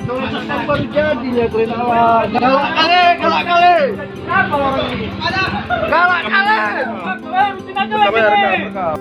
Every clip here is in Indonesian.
baru jadi ya kalian awal. Galak kali, galak kali. Galak kali.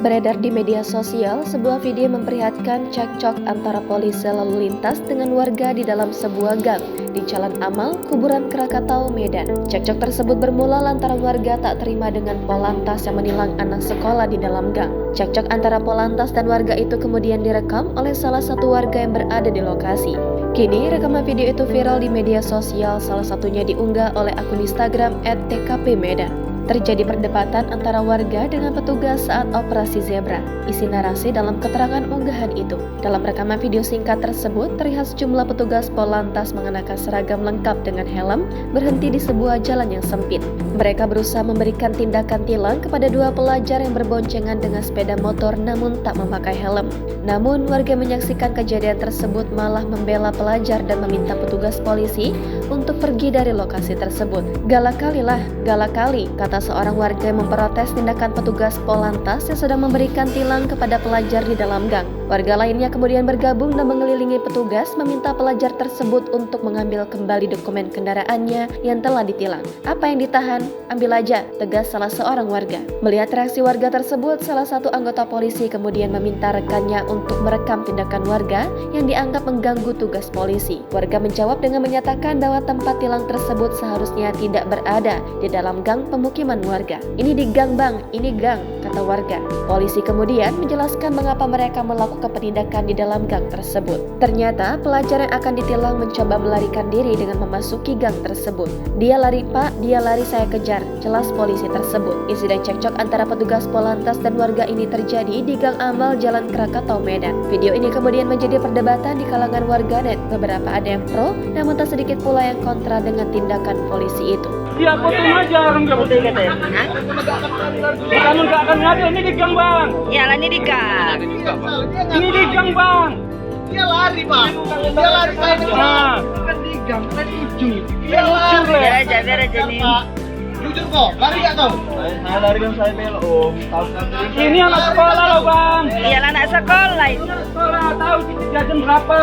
Beredar di media sosial sebuah video memperlihatkan cekcok antara polisi lalu lintas dengan warga di dalam sebuah gang di Jalan Amal, Kuburan Krakatau, Medan. Cekcok tersebut bermula lantaran warga tak terima dengan Polantas yang menilang anak sekolah di dalam gang. Cekcok antara Polantas dan warga itu kemudian direkam oleh salah satu warga yang berada di lokasi. Kini rekaman video itu viral di media sosial, salah satunya diunggah oleh akun Instagram @tkpmedan. Terjadi perdebatan antara warga dengan petugas saat operasi zebra. Isi narasi dalam keterangan unggahan itu. Dalam rekaman video singkat tersebut, terlihat sejumlah petugas Polantas mengenakan seragam lengkap dengan helm berhenti di sebuah jalan yang sempit. Mereka berusaha memberikan tindakan tilang kepada dua pelajar yang berboncengan dengan sepeda motor namun tak memakai helm. Namun, warga yang menyaksikan kejadian tersebut malah membela pelajar dan meminta petugas polisi untuk pergi dari lokasi tersebut. Galak kali, kata seorang warga yang memprotes tindakan petugas Polantas yang sedang memberikan tilang kepada pelajar di dalam gang. Warga lainnya kemudian bergabung dan mengelilingi petugas meminta pelajar tersebut untuk mengambil kembali dokumen kendaraannya yang telah ditilang. Apa yang ditahan? Ambil aja, tegas salah seorang warga. Melihat reaksi warga tersebut, salah satu anggota polisi kemudian meminta rekannya untuk merekam tindakan warga yang dianggap mengganggu tugas polisi. Warga menjawab dengan menyatakan bahwa tempat tilang tersebut seharusnya tidak berada di dalam gang pemukiman warga. Ini di gang bang, ini gang, kata warga. Polisi kemudian menjelaskan mengapa mereka melakukan penindakan di dalam gang tersebut. Ternyata pelajar yang akan ditilang mencoba melarikan diri dengan memasuki gang tersebut. Dia lari pak, dia lari saya kejar, jelas polisi tersebut. Insiden cekcok antara petugas Polantas dan warga ini terjadi di Gang Amal, Jalan Krakatau, Medan. Video ini kemudian menjadi perdebatan di kalangan warganet. Beberapa ada yang pro, namun tak sedikit pula yang kontra dengan tindakan polisi itu. Iya, potong aja orang nggak potong katanya. Kamu nggak akan ngadu, ini di gang bang. Ya lah, ini di gang. Ini di gang bang. Dia lari bang, dia lari saya Nah, kan di gang, kan di ujung. dia lari. Biar aja nih. Jujur kok, lari gak kau? Saya lari kan saya belok om. Ini anak sekolah loh bang. Iya lah, anak sekolah itu. Anak sekolah tahu jajan berapa.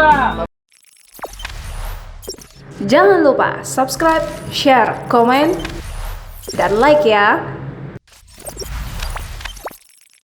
Jangan lupa subscribe, share, komen, dan like ya.